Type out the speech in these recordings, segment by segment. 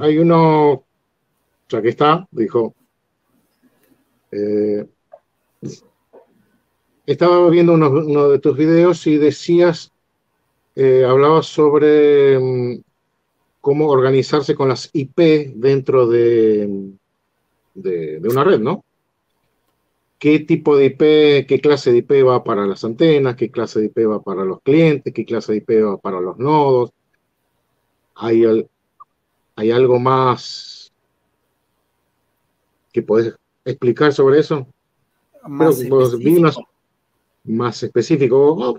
Hay uno, o sea, que está, dijo, eh, estaba viendo uno de tus videos y decías, hablabas sobre cómo organizarse con las IP dentro de una red, ¿no? ¿Qué tipo de IP, qué clase de IP va para las antenas, qué clase de IP va para los clientes, qué clase de IP va para los nodos? ¿Hay, hay algo más que podés explicar sobre eso? Creo Más que vos vi unos específico. más específicos,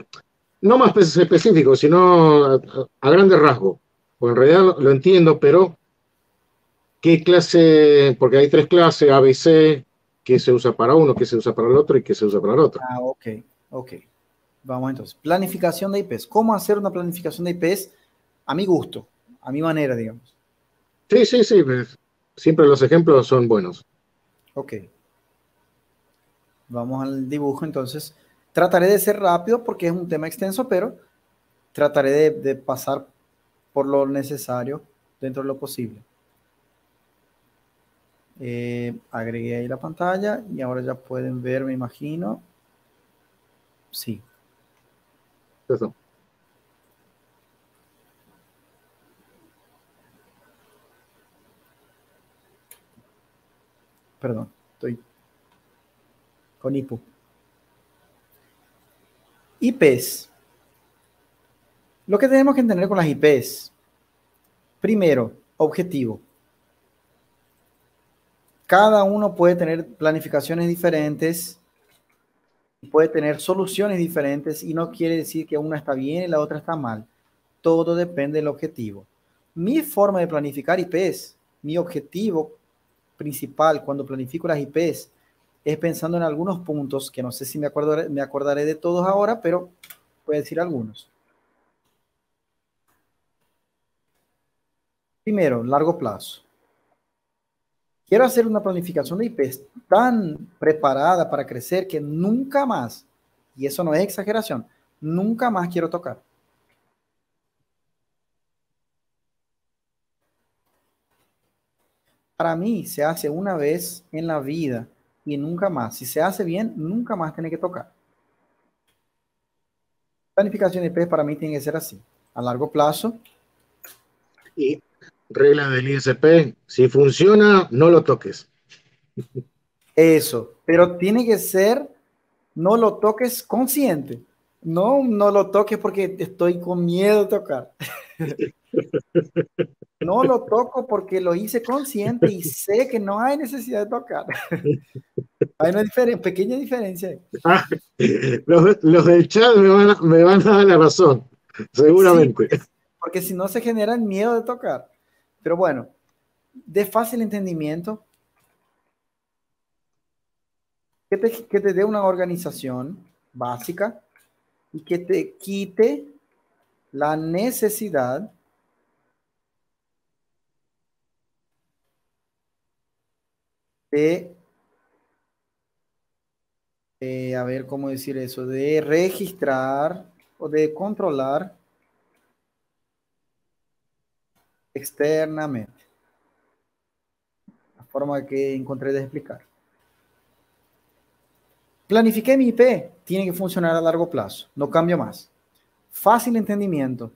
no más específicos, sino a grandes rasgos. Pues en realidad lo entiendo, pero ¿qué clase? Porque hay tres clases, A, B y C, ¿qué se usa para uno, qué se usa para el otro y qué se usa para el otro? Ah, ok, ok. Vamos entonces. Planificación de IPs. ¿Cómo hacer una planificación de IPs a mi gusto, a mi manera, digamos? Sí, sí, sí, pues, siempre los ejemplos son buenos. Ok, vamos al dibujo entonces. Trataré de ser rápido porque es un tema extenso, pero trataré de pasar por lo necesario dentro de lo posible. Agregué ahí la pantalla y ahora ya pueden ver, me imagino. Sí, Eso. perdón, estoy con hipo. IPs. Lo que tenemos que entender con las IPs. Primero, objetivo. Cada uno puede tener planificaciones diferentes, puede tener soluciones diferentes y no quiere decir que una está bien y la otra está mal. Todo depende del objetivo. Mi forma de planificar IPs, mi objetivo principal cuando planifico las IPs es pensando en algunos puntos que no sé si me acordaré de todos ahora, pero voy a decir algunos. Primero, largo plazo. Quiero hacer una planificación de IPs tan preparada para crecer que nunca más, y eso no es exageración, nunca más quiero tocar. Para mí se hace una vez en la vida y nunca más. Si se hace bien, nunca más tiene que tocar. Planificación de IPs para mí tiene que ser así. A largo plazo, Y regla del ISP, si funciona, no lo toques. eso. Pero tiene que ser, no lo toques consciente. No, no lo toques porque estoy con miedo de tocar. No lo toco porque lo hice consciente y sé que no hay necesidad de tocar. Hay una pequeña diferencia. Ah, los del chat me van a dar la razón, Sí, seguramente. porque si no se genera el miedo de tocar. Pero bueno, de fácil entendimiento, que te dé una organización básica y que te quite la necesidad de, a ver cómo decir eso, de registrar o de controlar externamente. La forma que encontré de explicar. Planifiqué mi IP, tiene que funcionar a largo plazo, no cambio más. Fácil entendimiento,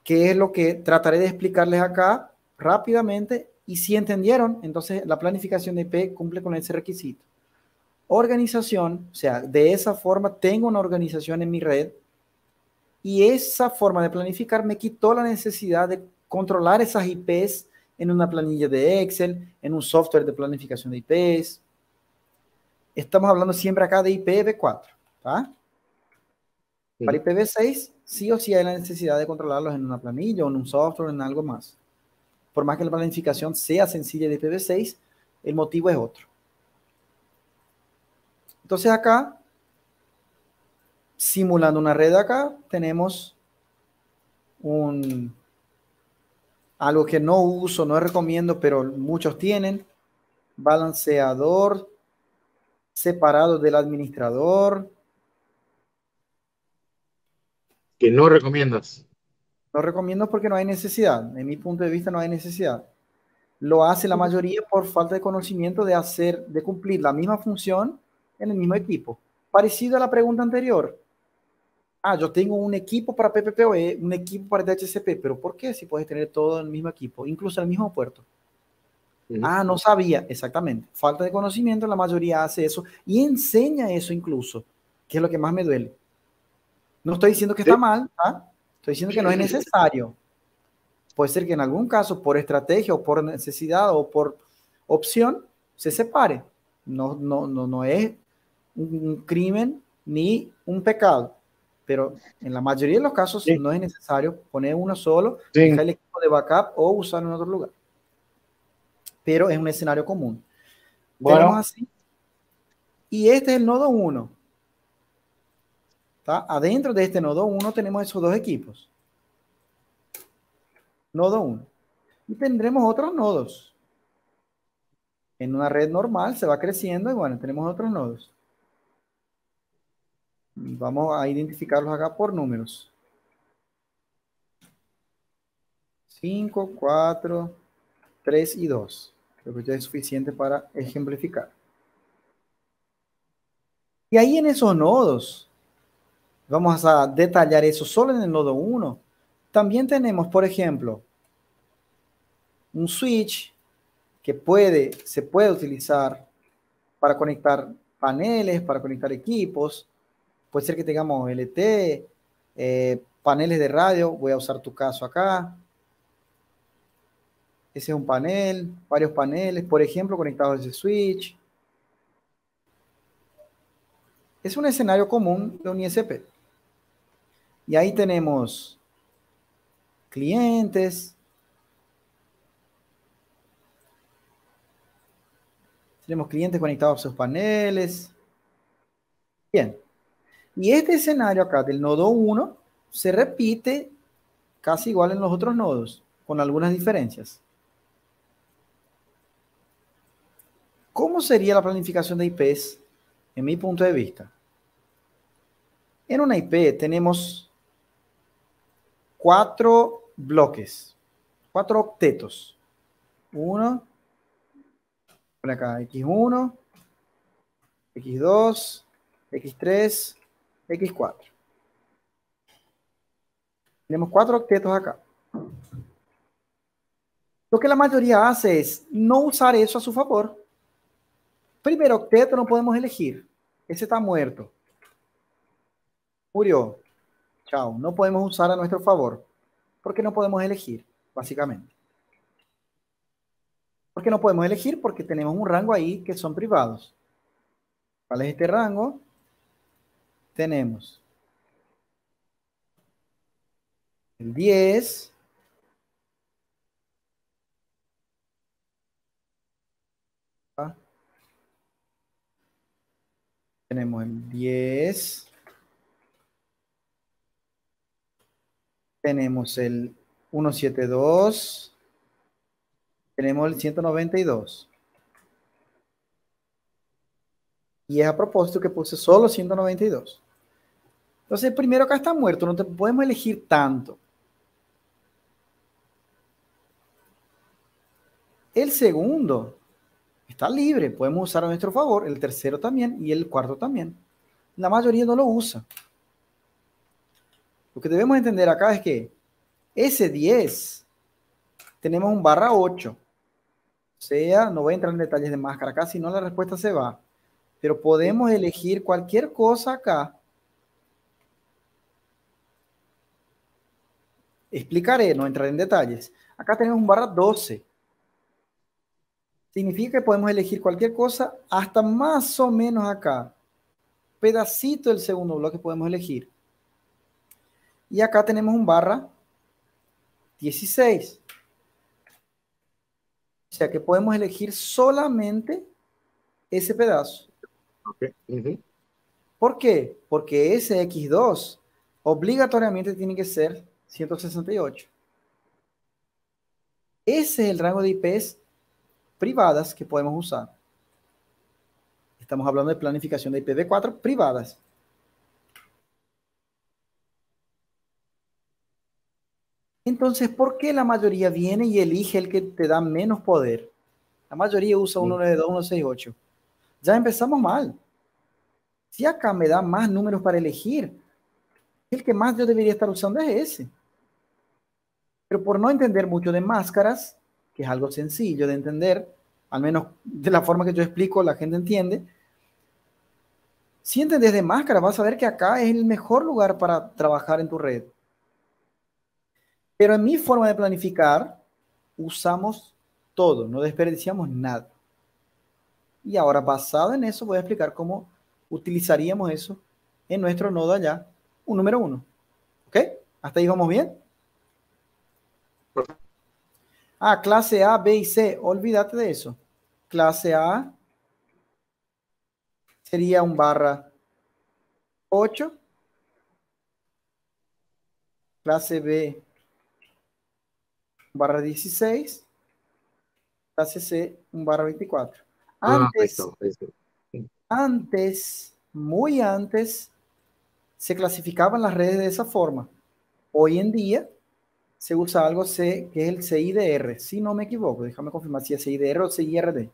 que es lo que trataré de explicarles acá rápidamente y si entendieron, entonces la planificación de IP cumple con ese requisito. Organización, o sea, de esa forma tengo una organización en mi red y esa forma de planificar me quitó la necesidad de controlar esas IPs en una planilla de Excel, en un software de planificación de IPs. Estamos hablando siempre acá de IPv4, ¿tá? Para IPv6, sí o sí hay la necesidad de controlarlos en una planilla o en un software o en algo más. Por más que la planificación sea sencilla de IPv6, el motivo es otro. Entonces acá, simulando una red acá, tenemos algo que no uso, no recomiendo, pero muchos tienen, balanceador separado del administrador. Que no recomiendas. No recomiendo porque no hay necesidad. En mi punto de vista no hay necesidad. Lo hace la mayoría por falta de conocimiento de cumplir la misma función en el mismo equipo. Parecido a la pregunta anterior. Ah, yo tengo un equipo para PPPoE, un equipo para DHCP, pero ¿por qué si puedes tener todo en el mismo equipo, incluso en el mismo puerto? Ah, no sabía, exactamente. Falta de conocimiento, la mayoría hace eso y enseña eso incluso, que es lo que más me duele. No estoy diciendo que está mal, ¿ah? Estoy diciendo que no es necesario. Puede ser que en algún caso, por estrategia o por necesidad o por opción, se separe. No es un crimen ni un pecado, pero en la mayoría de los casos Sí, no es necesario poner uno solo, sí. dejar el equipo de backup o usarlo en otro lugar. Pero es un escenario común. Tenemos Bueno, así, y este es el nodo 1. Adentro de este nodo 1 tenemos esos dos equipos. Nodo 1. Y tendremos otros nodos. En una red normal se va creciendo y bueno, tenemos otros nodos. Vamos a identificarlos acá por números. 5, 4, 3 y 2. Creo que ya es suficiente para ejemplificar. Y ahí en esos nodos, vamos a detallar eso solo en el nodo 1. También tenemos, por ejemplo, un switch que se puede utilizar para conectar paneles, para conectar equipos. Puede ser que tengamos LT, paneles de radio. Voy a usar tu caso acá. Ese es un panel, varios paneles, por ejemplo, conectados a ese switch. Es un escenario común de un ISP. Y ahí tenemos clientes, tenemos clientes conectados a sus paneles. Bien. Y este escenario acá del nodo 1 se repite casi igual en los otros nodos, con algunas diferencias. ¿Cómo sería la planificación de IPs en mi punto de vista? En una IP tenemos 4 bloques, 4 octetos. Uno, por acá, X1, X2, X3, X4. Tenemos 4 octetos acá. Lo que la mayoría hace es no usar eso a su favor. Primer octeto no podemos elegir. Ese está muerto. Murió. Chao. No podemos usar a nuestro favor. Porque no podemos elegir, básicamente. ¿Por qué no podemos elegir? Porque tenemos un rango ahí que son privados. ¿Cuál es este rango? Tenemos el 10. ¿Ah? Tenemos el 10. Tenemos el 172. Tenemos el 192. Y es a propósito que puse solo 192. Entonces, el primero acá está muerto. No te podemos elegir tanto. El segundo está libre. Podemos usar a nuestro favor. El tercero también. Y el cuarto también. La mayoría no lo usa. Lo que debemos entender acá es que ese 10 tenemos un /8. O sea, no voy a entrar en detalles de máscara acá, si no la respuesta se va. Pero podemos elegir cualquier cosa acá. Explicaré, no entraré en detalles. Acá tenemos un /12. Significa que podemos elegir cualquier cosa hasta más o menos acá. Pedacito del segundo bloque podemos elegir. Y acá tenemos un /16. O sea que podemos elegir solamente ese pedazo. Okay. ¿Por qué? Porque ese X2 obligatoriamente tiene que ser 168. Ese es el rango de IPs privadas que podemos usar. Estamos hablando de planificación de IPv4 privadas. Entonces, ¿por qué la mayoría viene y elige el que te da menos poder? La mayoría usa 192, 168. Ya empezamos mal. Si acá me da más números para elegir, el que más yo debería estar usando es ese. Pero por no entender mucho de máscaras, que es algo sencillo de entender, al menos de la forma que yo explico, la gente entiende. Si entiendes de máscara, vas a ver que acá es el mejor lugar para trabajar en tu red. Pero en mi forma de planificar, usamos todo, no desperdiciamos nada. Y ahora, basado en eso, voy a explicar cómo utilizaríamos eso en nuestro nodo allá, un número 1. ¿Ok? ¿Hasta ahí vamos bien? Ah, clase A, B y C. Olvídate de eso. Clase A sería un barra 8. Clase B, barra 16. Clase C, un barra 24. Ahí Antes, está. Ahí está. antes, muy antes, se clasificaban las redes de esa forma. Hoy en día se usa algo C, que es el CIDR, si no me equivoco. Déjame confirmar si es CIDR o CIRD.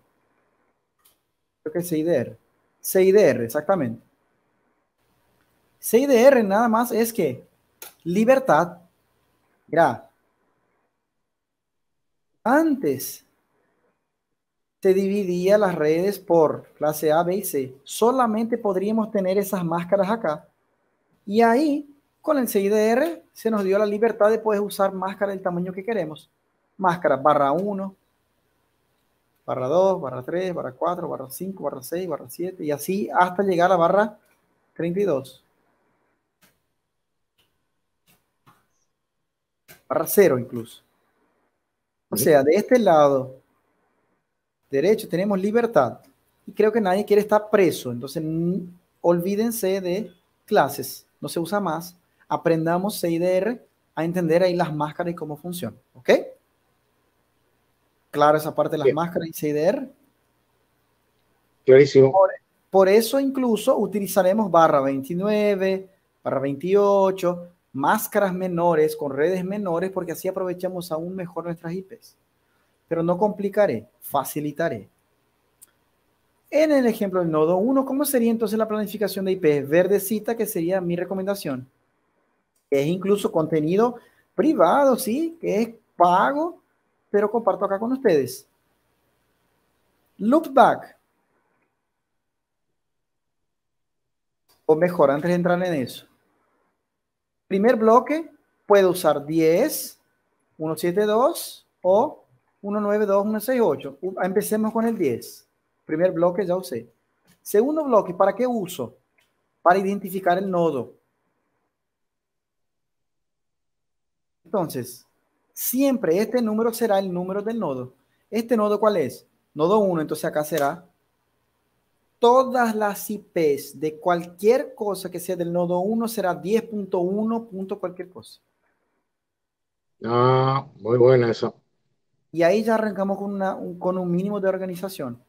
Creo que es CIDR. CIDR, exactamente. CIDR nada más es que libertad. Mira, antes se dividía las redes por clase A, B y C. Solamente podríamos tener esas máscaras acá. Y ahí, con el CIDR, se nos dio la libertad de poder usar máscaras del tamaño que queremos. Máscaras barra 1, barra 2, barra 3, barra 4, barra 5, barra 6, barra 7, y así hasta llegar a barra 32. Barra 0 incluso. O sea, de este lado derecho tenemos libertad. Y creo que nadie quiere estar preso. Entonces, olvídense de clases. No se usa más. Aprendamos CIDR a entender ahí las máscaras y cómo funcionan. ¿Ok? Claro, esa parte de las Bien, máscaras y CIDR. clarísimo. Por eso incluso utilizaremos barra 29, barra 28, máscaras menores con redes menores, porque así aprovechamos aún mejor nuestras IPs. Pero no complicaré, facilitaré. En el ejemplo del nodo 1, ¿cómo sería entonces la planificación de IP? Verdecita, que sería mi recomendación. Es incluso contenido privado, sí, que es pago, pero comparto acá con ustedes. Loopback, o mejor, antes de entrar en eso. Primer bloque, puedo usar 10, 172 o 192, 168. Empecemos con el 10. Primer bloque ya usé. Segundo bloque, ¿para qué uso? Para identificar el nodo. Entonces, siempre este número será el número del nodo. ¿Este nodo cuál es? Nodo 1, entonces acá será todas las IPs de cualquier cosa que sea del nodo 1 será 10.1. Cualquier cosa. Ah, muy buena esa. Y ahí ya arrancamos con un mínimo de organización.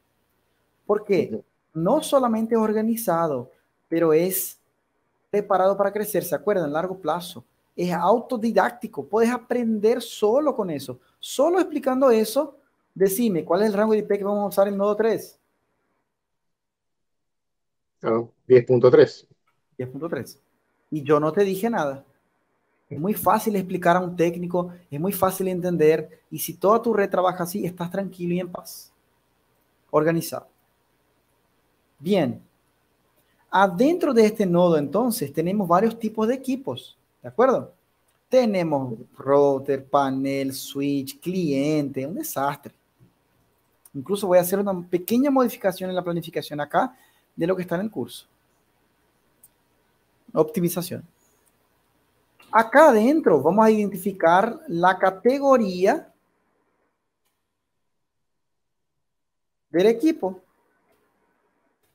Porque no solamente es organizado, pero es preparado para crecer, ¿se acuerdan? A largo plazo. Es autodidáctico, puedes aprender solo con eso. Solo explicando eso, decime, ¿cuál es el rango de IP que vamos a usar en nodo 3? Ah, 10.3. 10.3. Y yo no te dije nada. Es muy fácil explicar a un técnico, es muy fácil entender, y si toda tu red trabaja así, estás tranquilo y en paz. Organizado. Bien. Adentro de este nodo, entonces, tenemos varios tipos de equipos, ¿de acuerdo? Tenemos router, panel, switch, cliente, un desastre. Incluso voy a hacer una pequeña modificación en la planificación acá de lo que está en el curso. Optimización. Acá adentro vamos a identificar la categoría del equipo.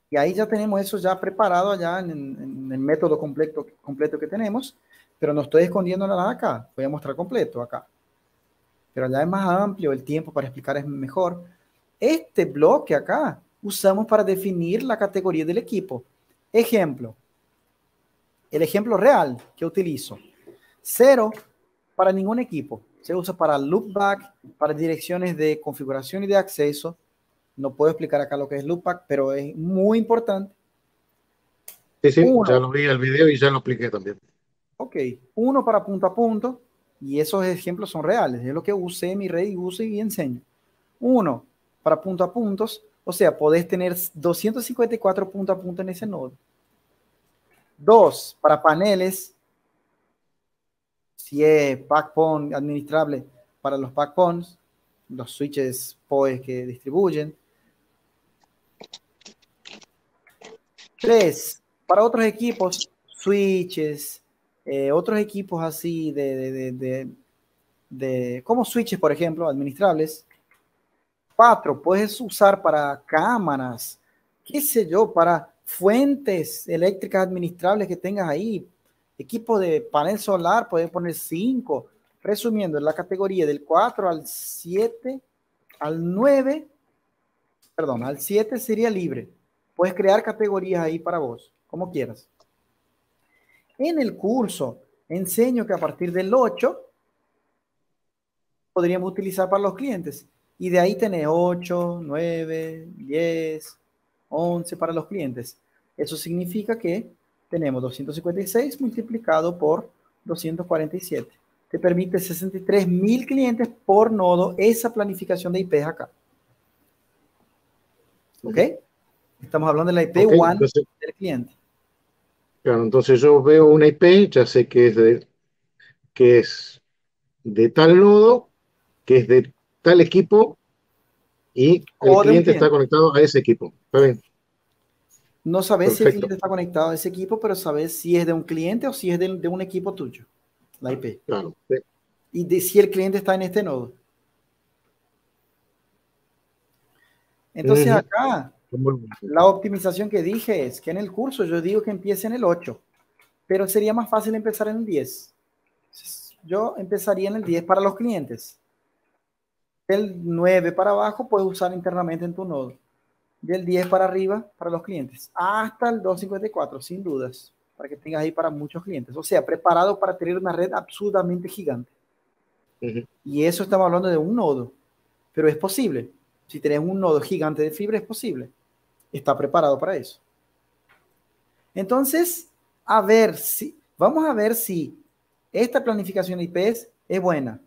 Y ahí ya tenemos eso ya preparado allá en el método completo que tenemos, pero no estoy escondiendo nada acá. Voy a mostrar completo acá. Pero allá es más amplio, el tiempo para explicar es mejor. Este bloque acá usamos para definir la categoría del equipo. Ejemplo, el ejemplo real que utilizo. 0 para ningún equipo. Se usa para loopback, para direcciones de configuración y de acceso. No puedo explicar acá lo que es loopback, pero es muy importante. Sí, sí, ya Uno, lo vi el video y ya lo expliqué también. ok, uno para punto a punto, y esos ejemplos son reales, es lo que usé en mi red y uso y enseño. Uno para punto a puntos, o sea, podés tener 254 punto a punto en ese nodo. Dos, para paneles, si es backbone administrable para los backbones, los switches PoE que distribuyen. Tres, para otros equipos, switches, otros equipos así como switches, por ejemplo, administrables. Cuatro, puedes usar para cámaras, qué sé yo, para fuentes eléctricas administrables que tengas ahí. Equipo de panel solar, puedes poner 5. Resumiendo, en la categoría del 4 al 7, al 9, perdón, al 7 sería libre. Puedes crear categorías ahí para vos, como quieras. En el curso enseño que a partir del 8 podríamos utilizar para los clientes. Y de ahí tenés 8, 9, 10, 11 para los clientes. Eso significa que tenemos 256 multiplicado por 247. Te permite 63.000 clientes por nodo esa planificación de IPs acá. ¿Ok? Estamos hablando de la IP Okay, WAN entonces, del cliente. claro, entonces yo veo una IP, ya sé que es de tal nodo, que es de tal equipo y el O de un cliente está cliente. conectado a ese equipo. ¿Está bien? No sabes si el Perfecto. cliente está conectado a ese equipo, pero sabes si es de un cliente o si es de un equipo tuyo, la IP. Claro. Sí. Y de si el cliente está en este nodo. Entonces Ujú. acá, Muy bueno. la optimización que dije es que en el curso yo digo que empiece en el 8, pero sería más fácil empezar en el 10. Yo empezaría en el 10 para los clientes. Del 9 para abajo puedes usar internamente en tu nodo. Del 10 para arriba para los clientes. Hasta el 254, sin dudas. Para que tengas ahí para muchos clientes. O sea, preparado para tener una red absurdamente gigante. Ujú. Y eso estamos hablando de un nodo. Pero es posible. Si tenés un nodo gigante de fibra, es posible. Está preparado para eso. Entonces, vamos a ver si esta planificación de IPs es buena.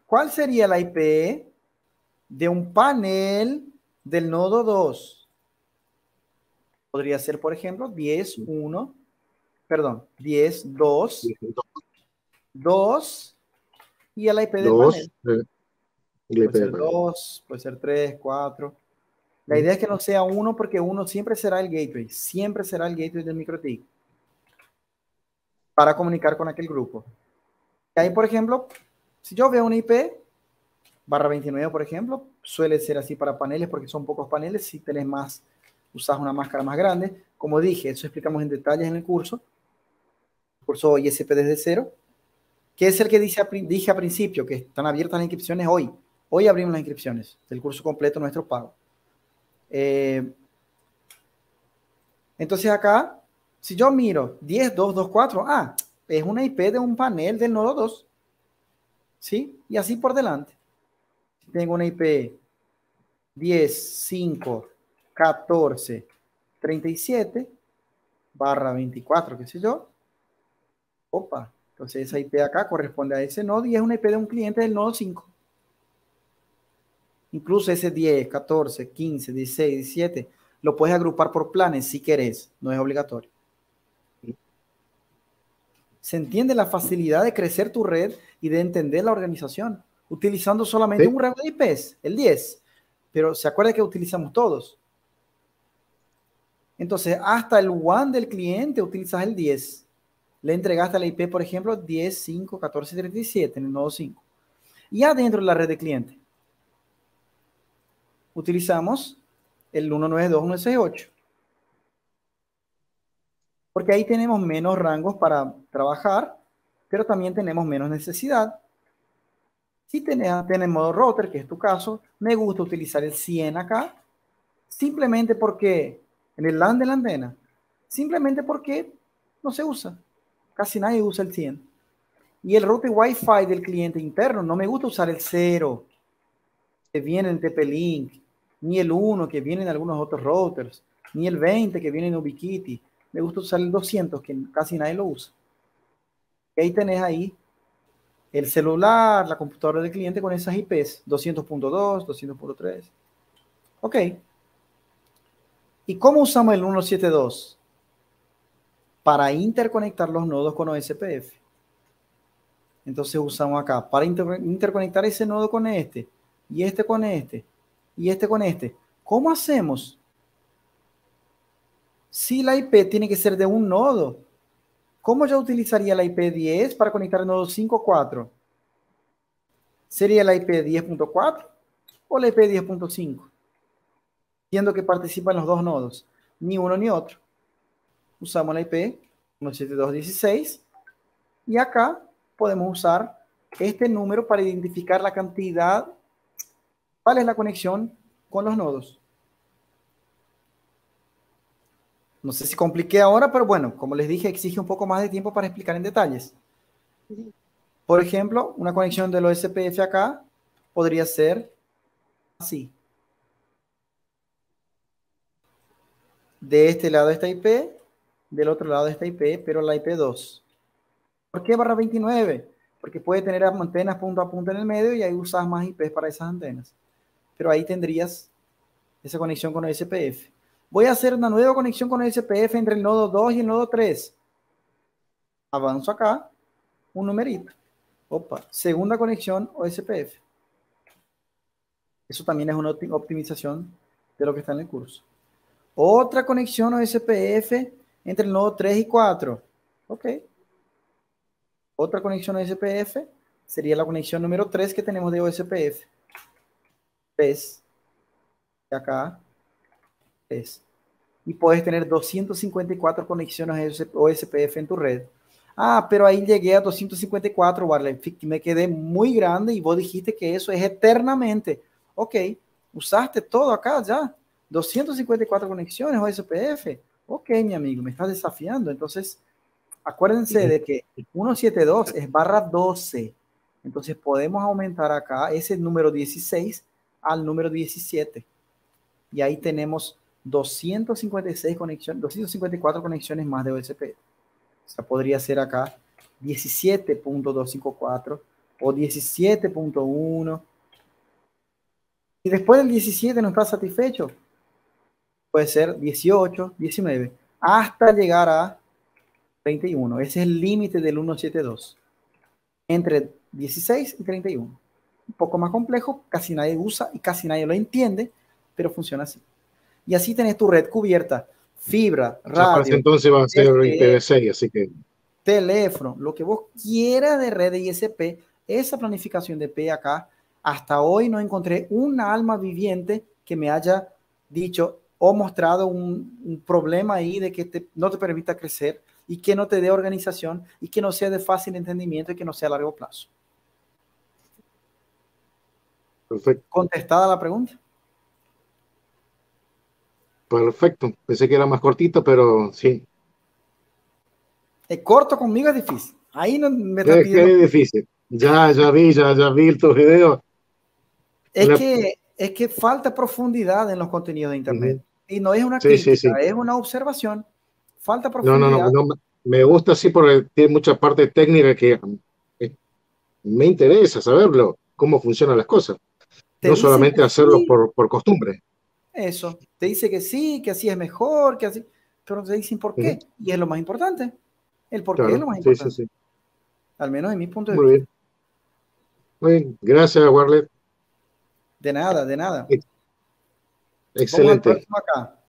¿Cuál sería la IP de un panel del nodo 2? Podría ser, por ejemplo, 10.1, perdón, 10.2, 2 y el IP del Dos, panel. el Puede IP de ser panel. 2, puede ser 3, 4. La Ujú. idea es que no sea uno porque uno siempre será el gateway, siempre será el gateway del MikroTik para comunicar con aquel grupo. Y ahí, por ejemplo, si yo veo una IP barra 29, por ejemplo, suele ser así para paneles porque son pocos paneles. Si tenés más, usas una máscara más grande. Como dije, eso explicamos en detalles en el curso ISP desde cero, que es el que dije a principio, que están abiertas las inscripciones hoy. Hoy abrimos las inscripciones del curso completo nuestro pago. Entonces acá, si yo miro 10.2.2.4, es una IP de un panel del nodo 2, ¿sí? Y así por delante. Si tengo una IP 10.5.14.37 barra 24, qué sé yo. Opa, entonces esa IP acá corresponde a ese nodo y es una IP de un cliente del nodo 5. Incluso ese 10, 14, 15, 16, 17, lo puedes agrupar por planes si querés, no es obligatorio. Se entiende la facilidad de crecer tu red y de entender la organización, utilizando solamente Sí, un rango de IPs, el 10. Pero se acuerda que utilizamos todos. Entonces, hasta el WAN del cliente utilizas el 10. Le entregaste la IP, por ejemplo, 10, 5, 14, 37 en el nodo 5. Y adentro de la red de cliente, utilizamos el 192.168. Porque ahí tenemos menos rangos para trabajar, pero también tenemos menos necesidad. Si tenés modo router, que es tu caso, me gusta utilizar el 100 acá, simplemente porque en el LAN de la antena, simplemente porque no se usa. Casi nadie usa el 100. Y el router Wi-Fi del cliente interno, no me gusta usar el 0 que viene en TP-Link, ni el 1 que viene en algunos otros routers, ni el 20 que viene en Ubiquiti. Me gusta usar el 200 que casi nadie lo usa. Y ahí tenés ahí el celular, la computadora del cliente con esas IPs, 200.2, 200.3. Ok. ¿Y cómo usamos el 172? Para interconectar los nodos con OSPF. Entonces usamos acá, para interconectar ese nodo con este, y este con este, y este con este. ¿Cómo hacemos? Si la IP tiene que ser de un nodo, ¿cómo yo utilizaría la IP 10 para conectar el nodo 5.4? ¿Sería la IP 10.4 o la IP 10.5? Siendo que participan los dos nodos, ni uno ni otro. Usamos la IP 172.16 y acá podemos usar este número para identificar la cantidad, cuál es la conexión con los nodos. No sé si compliqué ahora, pero bueno, como les dije, exige un poco más de tiempo para explicar en detalles. Por ejemplo, una conexión del OSPF acá podría ser así. De este lado esta IP, del otro lado esta IP, pero la IP 2. ¿Por qué barra 29? Porque puede tener antenas punto a punto en el medio y ahí usas más IPs para esas antenas. Pero ahí tendrías esa conexión con OSPF. Voy a hacer una nueva conexión con OSPF entre el nodo 2 y el nodo 3. Avanzo acá, un numerito. Opa, segunda conexión OSPF. Eso también es una optimización de lo que está en el curso. Otra conexión OSPF entre el nodo 3 y 4. Ok. Otra conexión OSPF sería la conexión número 3 que tenemos de OSPF. 3. Y acá. 3. Y puedes tener 254 conexiones OSPF en tu red. Ah, pero ahí llegué a 254, Warley. Me quedé muy grande y vos dijiste que eso es eternamente. Ok, usaste todo acá ya. 254 conexiones OSPF. Ok, mi amigo, me estás desafiando. Entonces, acuérdense de que 172 es barra 12. Entonces, podemos aumentar acá ese número 16 al número 17. Y ahí tenemos 256 conexiones, 254 conexiones más de OSPF. O sea, podría ser acá 17.254 o 17.1. Y después del 17 no está satisfecho. Puede ser 18, 19, hasta llegar a 31. Ese es el límite del 172. Entre 16 y 31. Un poco más complejo, casi nadie usa y casi nadie lo entiende, pero funciona así. Y así tenés tu red cubierta. Fibra, Ya para ese radio, entonces va a ser IPv6, así que... teléfono, lo que vos quieras de red de ISP, esa planificación de P acá, hasta hoy no encontré un alma viviente que me haya dicho o mostrado un problema ahí de que no te permita crecer y que no te dé organización y que no sea de fácil entendimiento y que no sea a largo plazo. Perfecto. ¿Contestada la pregunta? Perfecto. Pensé que era más cortito, pero sí. Corto conmigo es difícil. Ahí no me está Es que pidiendo. es difícil. Ya vi tus videos. Es que falta profundidad en los contenidos de Internet. Uh-huh. Y no es una Sí, sí, crítica, sí. es una observación. Falta No, profundidad. me gusta así porque tiene mucha parte técnica que eh, me interesa saberlo, cómo funcionan las cosas. Te No dicen solamente que hacerlo sí, por costumbre. eso. Te dice que sí, que así es mejor, que así. Pero te dicen por Uh-huh. qué. Y es lo más importante. El por qué es Claro, lo más sí, sí, importante. sí. Al menos en mi punto de Muy vista. bien. Muy bien. Gracias, Warlet. De nada, de nada. Vamos al Excelente. próximo acá.